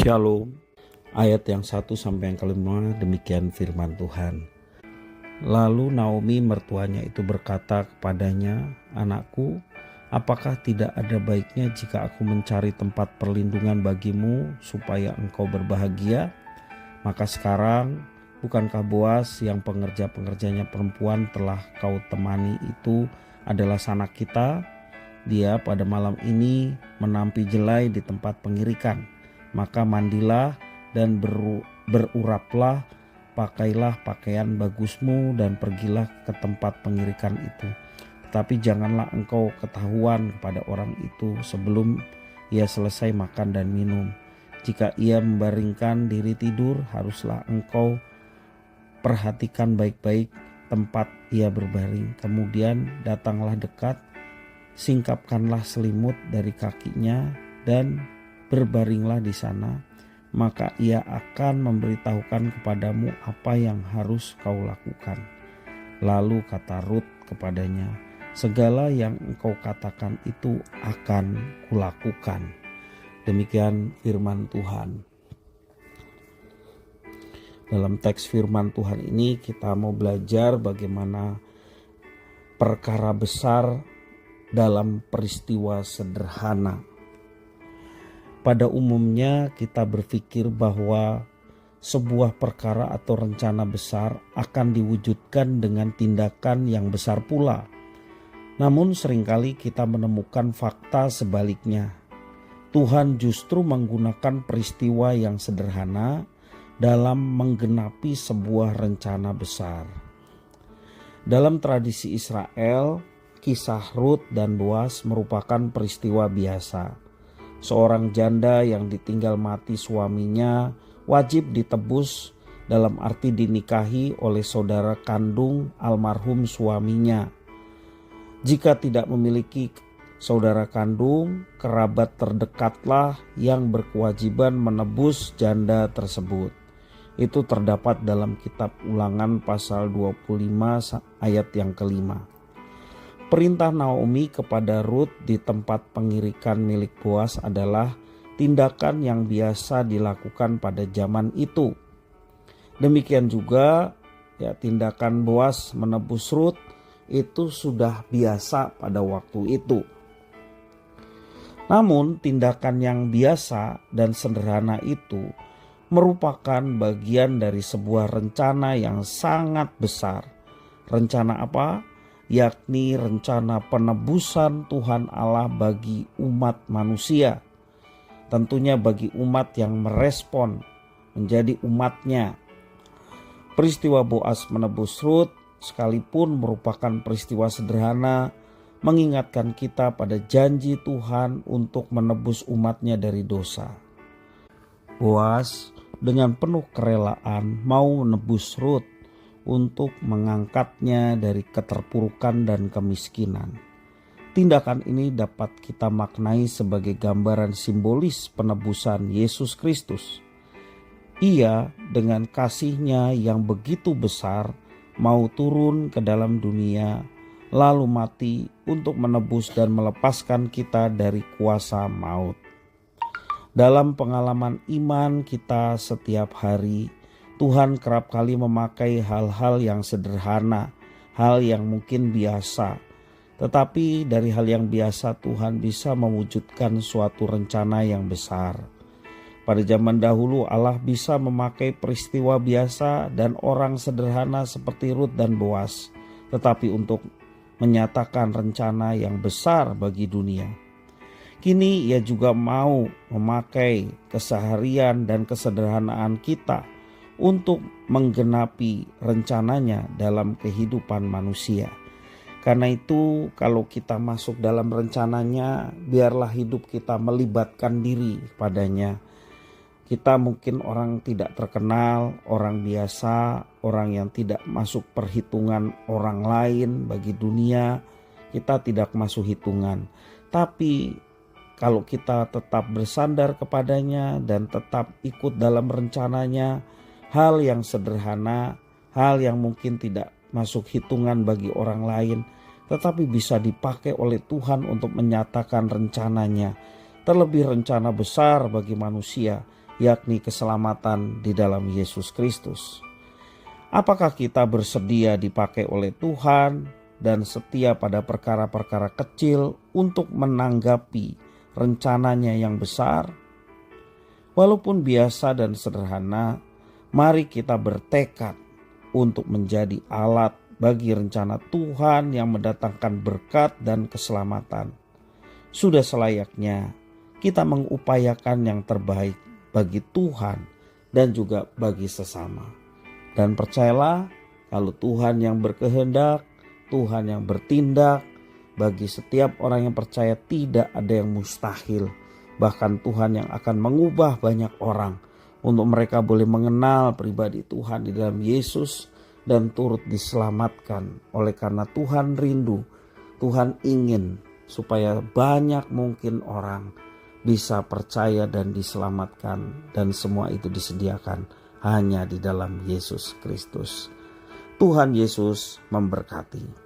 Shalom. Ayat yang 1 sampai yang ke-5, demikian firman Tuhan. Lalu Naomi mertuanya itu berkata kepadanya, "Anakku, apakah tidak ada baiknya jika aku mencari tempat perlindungan bagimu supaya engkau berbahagia? Maka sekarang bukankah Boas yang pengerja-pengerjanya perempuan telah kau temani itu adalah sanak kita? Dia pada malam ini menampi jelai di tempat pengirikan. Maka mandilah dan beruraplah, pakailah pakaian bagusmu dan pergilah ke tempat pengirikan itu. Tetapi janganlah engkau ketahuan kepada orang itu sebelum ia selesai makan dan minum. Jika ia membaringkan diri tidur, haruslah engkau perhatikan baik-baik tempat ia berbaring. Kemudian datanglah dekat, singkapkanlah selimut dari kakinya dan berbaringlah di sana, maka ia akan memberitahukan kepadamu apa yang harus kau lakukan." Lalu kata Rut kepadanya, "Segala yang engkau katakan itu akan kulakukan." Demikian firman Tuhan. Dalam teks firman Tuhan ini kita mau belajar bagaimana perkara besar dalam peristiwa sederhana. Pada umumnya kita berpikir bahwa sebuah perkara atau rencana besar akan diwujudkan dengan tindakan yang besar pula. Namun seringkali kita menemukan fakta sebaliknya. Tuhan justru menggunakan peristiwa yang sederhana dalam menggenapi sebuah rencana besar. Dalam tradisi Israel, kisah Rut dan Boas merupakan peristiwa biasa. Seorang janda yang ditinggal mati suaminya wajib ditebus, dalam arti dinikahi oleh saudara kandung almarhum suaminya. Jika tidak memiliki saudara kandung, kerabat terdekatlah yang berkewajiban menebus janda tersebut. Itu terdapat dalam kitab Ulangan pasal 25 ayat yang ke-5. Perintah Naomi kepada Rut di tempat pengirikan milik Boas adalah tindakan yang biasa dilakukan pada zaman itu. Demikian juga tindakan Boas menebus Rut itu sudah biasa pada waktu itu. Namun tindakan yang biasa dan sederhana itu merupakan bagian dari sebuah rencana yang sangat besar. Rencana apa? Yakni rencana penebusan Tuhan Allah bagi umat manusia. Tentunya bagi umat yang merespon menjadi umatnya. Peristiwa Boas menebus Rut sekalipun merupakan peristiwa sederhana, mengingatkan kita pada janji Tuhan untuk menebus umatnya dari dosa. Boas dengan penuh kerelaan mau menebus Rut untuk mengangkatnya dari keterpurukan dan kemiskinan. Tindakan ini dapat kita maknai sebagai gambaran simbolis penebusan Yesus Kristus. Ia dengan kasih-Nya yang begitu besar mau turun ke dalam dunia, lalu mati untuk menebus dan melepaskan kita dari kuasa maut. Dalam pengalaman iman kita setiap hari, Tuhan kerap kali memakai hal-hal yang sederhana, hal yang mungkin biasa. Tetapi dari hal yang biasa Tuhan bisa mewujudkan suatu rencana yang besar. Pada zaman dahulu Allah bisa memakai peristiwa biasa dan orang sederhana seperti Rut dan Boas, tetapi untuk menyatakan rencana yang besar bagi dunia. Kini Ia juga mau memakai keseharian dan kesederhanaan kita untuk menggenapi rencananya dalam kehidupan manusia. Karena itu kalau kita masuk dalam rencananya, biarlah hidup kita melibatkan diri padanya. Kita mungkin orang tidak terkenal, orang biasa, orang yang tidak masuk perhitungan orang lain bagi dunia. Kita tidak masuk hitungan. Tapi kalau kita tetap bersandar kepadanya dan tetap ikut dalam rencananya, hal yang sederhana, hal yang mungkin tidak masuk hitungan bagi orang lain, tetapi bisa dipakai oleh Tuhan untuk menyatakan rencananya. Terlebih rencana besar bagi manusia, yakni keselamatan di dalam Yesus Kristus. Apakah kita bersedia dipakai oleh Tuhan dan setia pada perkara-perkara kecil untuk menanggapi rencananya yang besar? Walaupun biasa dan sederhana, mari kita bertekad untuk menjadi alat bagi rencana Tuhan yang mendatangkan berkat dan keselamatan. Sudah selayaknya kita mengupayakan yang terbaik bagi Tuhan dan juga bagi sesama. Dan percayalah, kalau Tuhan yang berkehendak, Tuhan yang bertindak, bagi setiap orang yang percaya tidak ada yang mustahil. Bahkan Tuhan yang akan mengubah banyak orang untuk mereka boleh mengenal pribadi Tuhan di dalam Yesus dan turut diselamatkan. Oleh karena Tuhan rindu, Tuhan ingin supaya banyak mungkin orang bisa percaya dan diselamatkan, dan semua itu disediakan hanya di dalam Yesus Kristus. Tuhan Yesus memberkati.